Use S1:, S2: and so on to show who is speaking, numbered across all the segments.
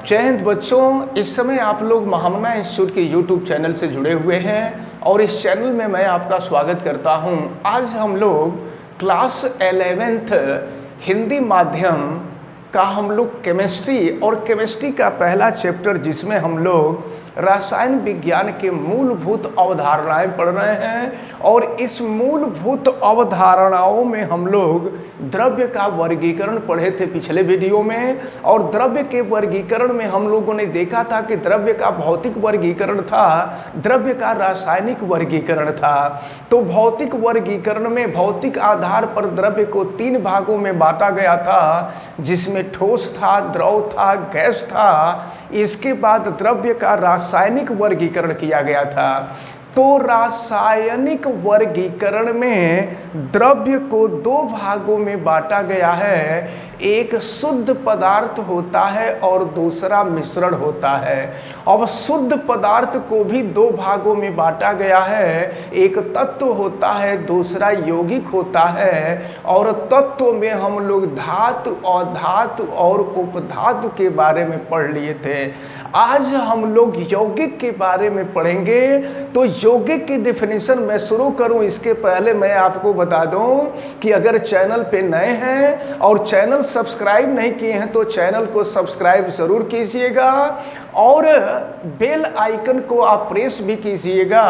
S1: जय हिंद बच्चों। इस समय आप लोग महामना इंस्टीट्यूट के यूट्यूब चैनल से जुड़े हुए हैं और इस चैनल में मैं आपका स्वागत करता हूं। आज हम लोग क्लास 11th हिंदी माध्यम का हम लोग केमिस्ट्री और केमिस्ट्री का पहला चैप्टर जिसमें हम लोग रसायन विज्ञान के मूलभूत अवधारणाएं पढ़ रहे हैं और इस मूलभूत अवधारणाओं में हम लोग द्रव्य का वर्गीकरण पढ़े थे पिछले वीडियो में। और द्रव्य के वर्गीकरण में हम लोगों ने देखा था कि द्रव्य का भौतिक वर्गीकरण था, द्रव्य का रासायनिक वर्गीकरण था। तो भौतिक वर्गीकरण में भौतिक आधार पर द्रव्य को 3 भागों में बांटा गया था, जिसमें ठोस था, द्रव था, गैस था। इसके बाद द्रव्य का रासायनिक वर्गीकरण किया गया था। तो रासायनिक वर्गीकरण में द्रव्य को 2 भागों में बांटा गया है। एक शुद्ध पदार्थ होता है और दूसरा मिश्रण होता है। अब शुद्ध पदार्थ को भी 2 भागों में बांटा गया है। एक तत्व होता है, दूसरा यौगिक होता है। और तत्व में हम लोग धातु और धातु और उपधातु के बारे में पढ़ लिए थे। आज हम लोग यौगिक के बारे में पढ़ेंगे। तो यौगिक की डेफिनेशन मैं शुरू करूं इसके पहले मैं आपको बता दूं कि अगर चैनल पे नए हैं और चैनल सब्सक्राइब नहीं किए हैं तो चैनल को सब्सक्राइब जरूर कीजिएगा और बेल आइकन को आप प्रेस भी कीजिएगा।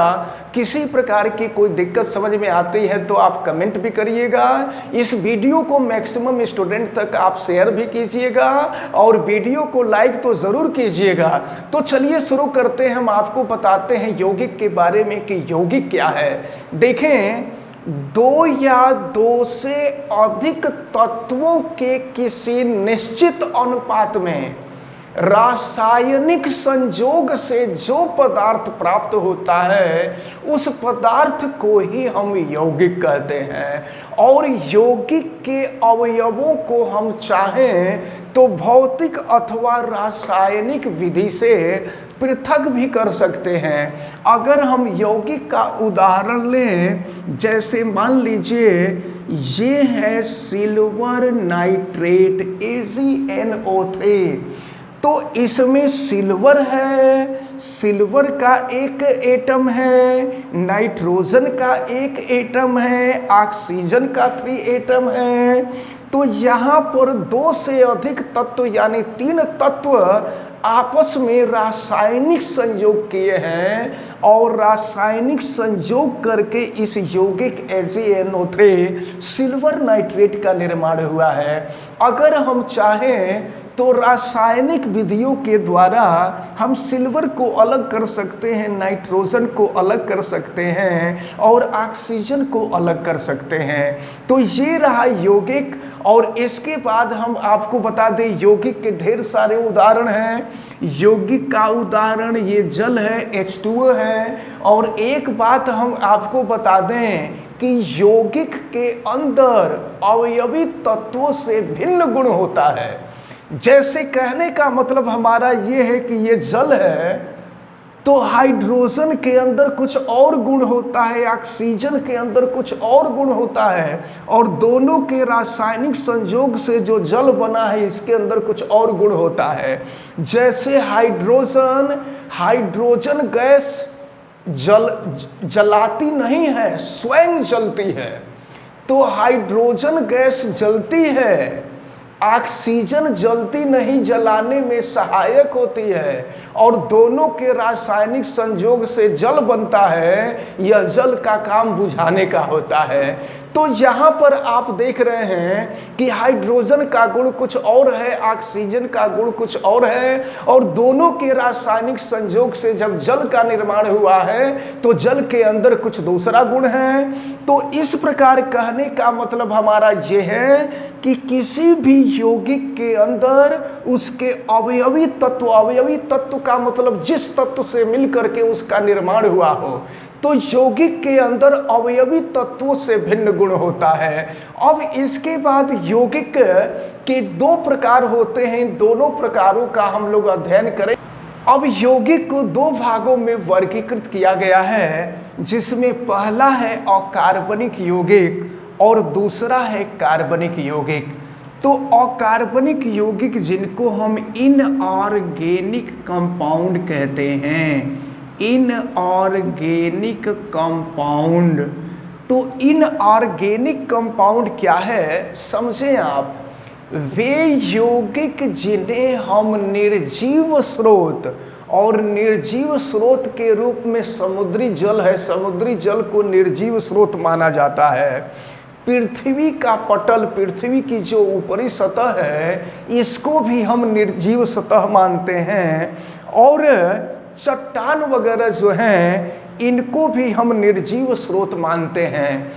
S1: किसी प्रकार की कोई दिक्कत समझ में आती है तो आप कमेंट भी करिएगा। इस वीडियो को मैक्सिमम स्टूडेंट तक आप शेयर भी कीजिएगा और वीडियो को लाइक तो जरूर कीजिएगा। तो चलिए शुरू करते हैं। हम आपको बताते हैं यौगिक के बारे में कि यौगिक क्या है। देखें, 2 या 2 से अधिक तत्वों के किसी निश्चित अनुपात में रासायनिक संयोग से जो पदार्थ प्राप्त होता है उस पदार्थ को ही हम यौगिक कहते हैं। और यौगिक के अवयवों को हम चाहें तो भौतिक अथवा रासायनिक विधि से पृथक भी कर सकते हैं। अगर हम यौगिक का उदाहरण लें, जैसे मान लीजिए ये है सिल्वर नाइट्रेट AgNO3। तो इसमें सिल्वर है, सिल्वर का एक एटम है, नाइट्रोजन का एक एटम है, ऑक्सीजन का 3 एटम है। तो यहाँ पर 2 से अधिक तत्व यानी 3 तत्व आपस में रासायनिक संयोग किए हैं और रासायनिक संयोग करके इस यौगिक AgNO3 सिल्वर नाइट्रेट का निर्माण हुआ है। अगर हम चाहें तो रासायनिक विधियों के द्वारा हम सिल्वर को अलग कर सकते हैं, नाइट्रोजन को अलग कर सकते हैं और ऑक्सीजन को अलग कर सकते हैं। तो ये रहा यौगिक। और इसके बाद हम आपको बता दें यौगिक के ढेर सारे उदाहरण हैं। यौगिक का उदाहरण ये जल है, H2O है। और एक बात हम आपको बता दें कि यौगिक के अंदर अवयवी तत्वों से भिन्न गुण होता है। जैसे कहने का मतलब हमारा ये है कि ये जल है तो हाइड्रोजन के अंदर कुछ और गुण होता है, ऑक्सीजन के अंदर कुछ और गुण होता है और दोनों के रासायनिक संयोग से जो जल बना है इसके अंदर कुछ और गुण होता है। जैसे हाइड्रोजन गैस जलाती नहीं है, स्वयं जलती है। तो हाइड्रोजन गैस जलती है, ऑक्सीजन जलती नहीं, जलाने में सहायक होती है और दोनों के रासायनिक संयोग से जल बनता है। यह जल का काम बुझाने का होता है। तो यहाँ पर आप देख रहे हैं कि हाइड्रोजन का गुण कुछ और है, ऑक्सीजन का गुण कुछ और है और दोनों के रासायनिक संयोग से जब जल का निर्माण हुआ है तो जल के अंदर कुछ दूसरा गुण है। तो इस प्रकार कहने का मतलब हमारा ये है कि किसी भी यौगिक के अंदर उसके अवयवी तत्व का मतलब जिस तत्व से मिलकर के उसका निर्माण हुआ हो। तो यौगिक के अंदर अवयवी तत्वों से भिन्न गुण होता है। अब इसके बाद यौगिक के 2 प्रकार होते हैं। दोनों प्रकारों का हम लोग अध्ययन करें। अब यौगिक को 2 भागों में वर्गीकृत किया गया है, जिसमें पहला है अकार्बनिक यौगिक और दूसरा है कार्बनिक यौगिक। तो अकार्बनिक यौगिक जिनको हम इनऑर्गेनिक कंपाउंड कहते हैं, इनऑर्गेनिक कंपाउंड। तो इनऑर्गेनिक कंपाउंड क्या है समझें आप, वे यौगिक जिन्हें हम निर्जीव स्रोत, और निर्जीव स्रोत के रूप में समुद्री जल है, समुद्री जल को निर्जीव स्रोत माना जाता है। पृथ्वी का पटल, पृथ्वी की जो ऊपरी सतह है, इसको भी हम निर्जीव सतह मानते हैं, और चट्टान वगैरह जो हैं इनको भी हम निर्जीव स्रोत मानते हैं।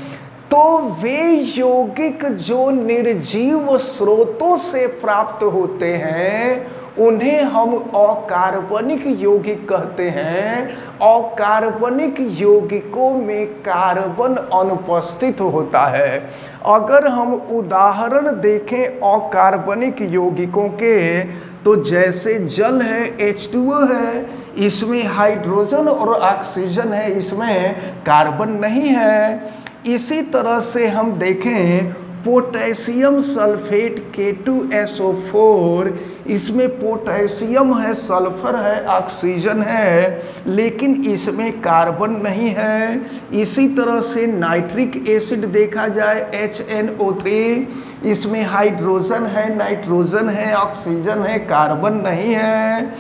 S1: तो वे यौगिक जो निर्जीव स्रोतों से प्राप्त होते हैं उन्हें हम अकार्बनिक यौगिक कहते हैं। अकार्बनिक यौगिकों में कार्बन अनुपस्थित होता है। अगर हम उदाहरण देखें अकार्बनिक यौगिकों के, तो जैसे जल है H2O है, इसमें हाइड्रोजन और ऑक्सीजन है, इसमें कार्बन नहीं है। इसी तरह से हम देखें पोटेशियम सल्फेट K2SO4, इसमें पोटेशियम है, सल्फर है, ऑक्सीजन है, लेकिन इसमें कार्बन नहीं है। इसी तरह से नाइट्रिक एसिड देखा जाए HNO3, इसमें हाइड्रोजन है, नाइट्रोजन है, ऑक्सीजन है, कार्बन नहीं है।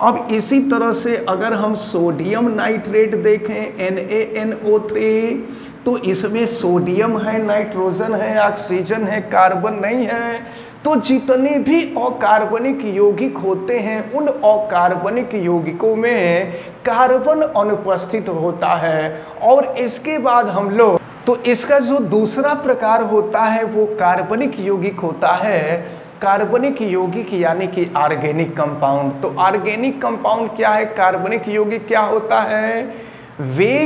S1: अब इसी तरह से अगर हम सोडियम नाइट्रेट देखें NaNO3, तो इसमें सोडियम है, नाइट्रोजन है, ऑक्सीजन है, कार्बन नहीं है। तो जितने भी अकार्बनिक यौगिक होते हैं उन अकार्बनिक यौगिकों में कार्बन अनुपस्थित होता है। और इसके बाद हम लोग, तो इसका जो दूसरा प्रकार होता है वो कार्बनिक यौगिक होता है। कार्बनिक यौगिक यानी कि ऑर्गेनिक कंपाउंड। तो ऑर्गेनिक कंपाउंड क्या है, कार्बनिक यौगिक क्या होता है, वे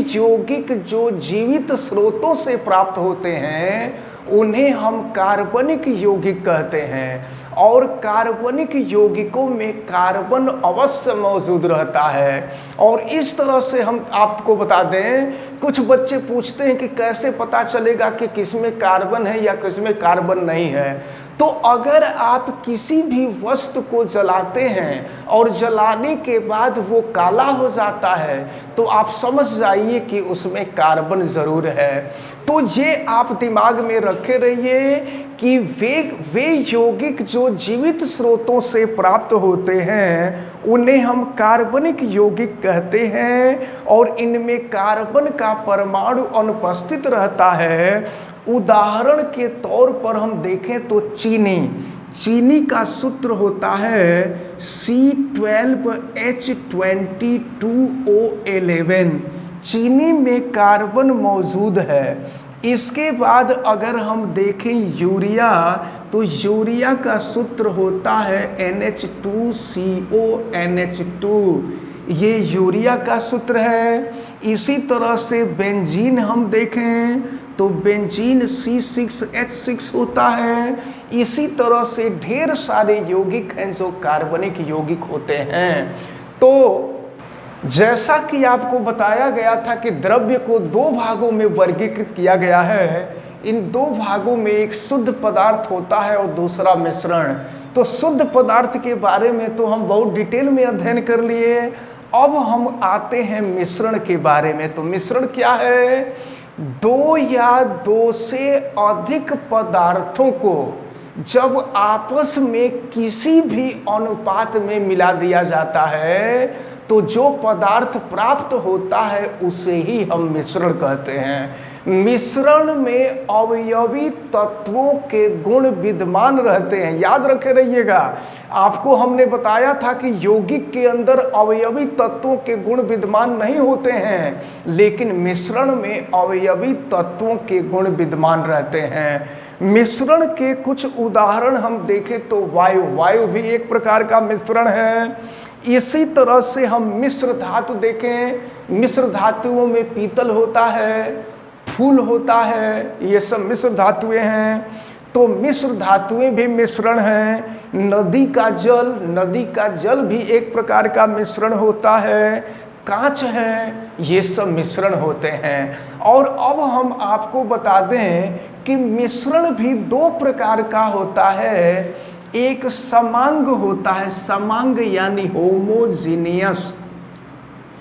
S1: यौगिक जो जीवित स्रोतों से प्राप्त होते हैं उन्हें हम कार्बनिक यौगिक कहते हैं। और कार्बनिक यौगिकों में कार्बन अवश्य मौजूद रहता है। और इस तरह से हम आपको बता दें, कुछ बच्चे पूछते हैं कि कैसे पता चलेगा कि किसमें कार्बन है या किसमें कार्बन नहीं है। तो अगर आप किसी भी वस्तु को जलाते हैं और जलाने के बाद वो काला हो जाता है, तो आप समझ जाइए कि उसमें कार्बन ज़रूर है। तो ये आप दिमाग में रखे रहिए कि वे यौगिक जो जीवित स्रोतों से प्राप्त होते हैं उन्हें हम कार्बनिक यौगिक कहते हैं, और इनमें कार्बन का परमाणु अनुपस्थित रहता है। उदाहरण के तौर पर हम देखें तो चीनी का सूत्र होता है C12H22O11। चीनी में कार्बन मौजूद है। इसके बाद अगर हम देखें यूरिया, तो यूरिया का सूत्र होता है NH2CONH2, ये यूरिया का सूत्र है। इसी तरह से बेंजीन हम देखें तो बेंजीन C6H6 होता है। इसी तरह से ढेर सारे यौगिक हैं जो कार्बनिक यौगिक होते हैं। तो जैसा कि आपको बताया गया था कि द्रव्य को दो भागों में वर्गीकृत किया गया है। इन दो भागों में एक शुद्ध पदार्थ होता है और दूसरा मिश्रण। तो शुद्ध पदार्थ के बारे में तो हम बहुत डिटेल में अध्ययन कर लिए। अब हम आते हैं मिश्रण के बारे में। तो मिश्रण क्या है, दो या दो से अधिक पदार्थों को जब आपस में किसी भी अनुपात में मिला दिया जाता है तो जो पदार्थ प्राप्त होता है उसे ही हम मिश्रण कहते हैं। मिश्रण में अवयवी तत्वों के गुण विद्यमान रहते हैं। याद रखे रहिएगा, आपको हमने बताया था कि यौगिक के अंदर अवयवी तत्वों के गुण विद्यमान नहीं होते हैं, लेकिन मिश्रण में अवयवी तत्वों के गुण विद्यमान रहते हैं। मिश्रण के कुछ उदाहरण हम देखें तो वायु भी एक प्रकार का मिश्रण है। इसी तरह से हम मिश्र धातु देखें, मिश्र धातुओं में पीतल होता है, फूल होता है, ये सब मिश्र धातुएं हैं। तो मिश्र धातुएं भी मिश्रण हैं। नदी का जल भी एक प्रकार का मिश्रण होता है। कांच है, ये सब मिश्रण होते हैं। और अब हम आपको बता दें कि मिश्रण भी दो प्रकार का होता है। एक समांग होता है, समांग यानी होमोजेनियस,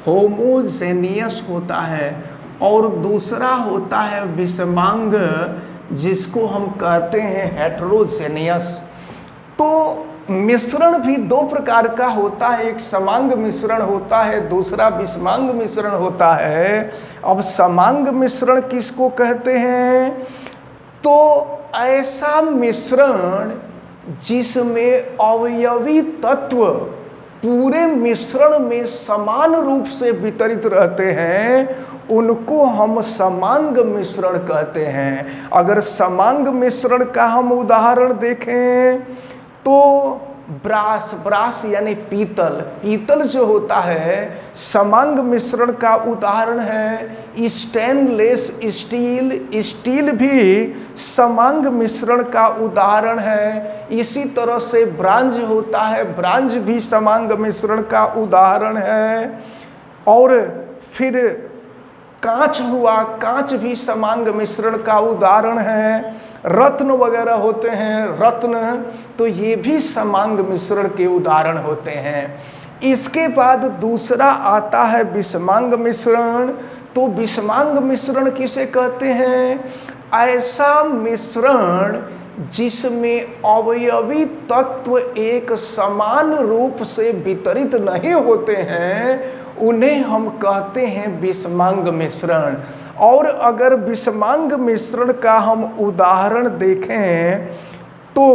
S1: होमोजेनियस होता है, और दूसरा होता है विषमांग, जिसको हम कहते हैं हेटेरोजेनियस। तो मिश्रण भी दो प्रकार का होता है, एक समांग मिश्रण होता है, दूसरा विषमांग मिश्रण होता है। अब समांग मिश्रण किसको कहते हैं? तो ऐसा मिश्रण जिसमें अवयवी तत्व पूरे मिश्रण में समान रूप से वितरित रहते हैं, उनको हम समांग मिश्रण कहते हैं। अगर समांग मिश्रण का हम उदाहरण देखें तो ब्रास, ब्रास यानी पीतल, पीतल जो होता है समांग मिश्रण का उदाहरण है। स्टेनलेस स्टील, स्टील भी समांग मिश्रण का उदाहरण है। इसी तरह से ब्रांज होता है, ब्रांज भी समांग मिश्रण का उदाहरण है। और फिर कांच हुआ, कांच भी समांग मिश्रण का उदाहरण है। रत्न वगैरह होते हैं, रत्न, तो ये भी समांग मिश्रण के उदाहरण होते हैं। इसके बाद दूसरा आता है विषमांग मिश्रण। तो विषमांग मिश्रण किसे कहते हैं? ऐसा मिश्रण जिसमें अवयवी तत्व एक समान रूप से वितरित नहीं होते हैं, उन्हें हम कहते हैं विषमांग मिश्रण। और अगर विषमांग मिश्रण का हम उदाहरण देखें तो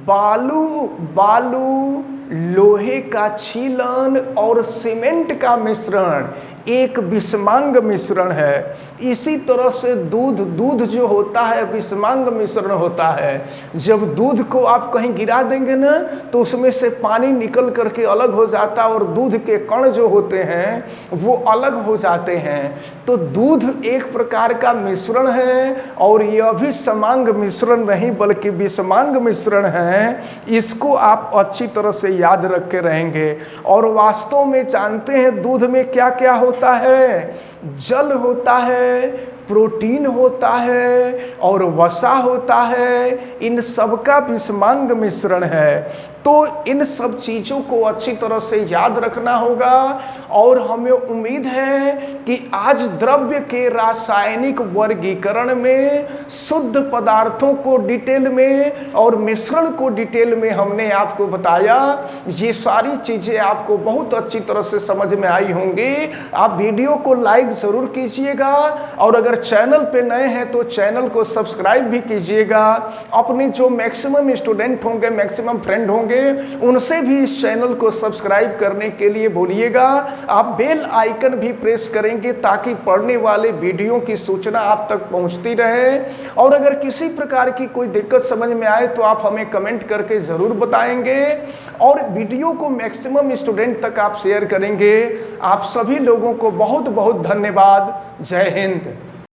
S1: बालू, लोहे का छीलन और सीमेंट का मिश्रण एक विषमांग मिश्रण है। इसी तरह से दूध जो होता है विषमांग मिश्रण होता है। जब दूध को आप कहीं गिरा देंगे ना तो उसमें से पानी निकल करके अलग हो जाता है और दूध के कण जो होते हैं वो अलग हो जाते हैं। तो दूध एक प्रकार का मिश्रण है और यह भी समांग मिश्रण नहीं बल्कि विषमांग मिश्रण है। इसको आप अच्छी तरह से याद रख के रहेंगे। और वास्तव में जानते हैं दूध में क्या क्या होता है? जल होता है, प्रोटीन होता है और वसा होता है। इन सब का विषमांग मिश्रण है। तो इन सब चीज़ों को अच्छी तरह से याद रखना होगा। और हमें उम्मीद है कि आज द्रव्य के रासायनिक वर्गीकरण में शुद्ध पदार्थों को डिटेल में और मिश्रण को डिटेल में हमने आपको बताया। ये सारी चीज़ें आपको बहुत अच्छी तरह से समझ में आई होंगी। आप वीडियो को लाइक ज़रूर कीजिएगा और अगर चैनल पे नए हैं तो चैनल को सब्सक्राइब भी कीजिएगा। अपने जो मैक्सिमम स्टूडेंट होंगे, मैक्सिमम फ्रेंड होंगे, उनसे भी इस चैनल को सब्सक्राइब करने के लिए बोलिएगा। आप बेल आइकन भी प्रेस करेंगे ताकि पढ़ने वाले वीडियो की सूचना आप तक पहुंचती रहे। और अगर किसी प्रकार की कोई दिक्कत समझ में आए तो आप हमें कमेंट करके ज़रूर बताएंगे और वीडियो को मैक्सिमम स्टूडेंट तक आप शेयर करेंगे। आप सभी लोगों को बहुत बहुत धन्यवाद। जय हिंद।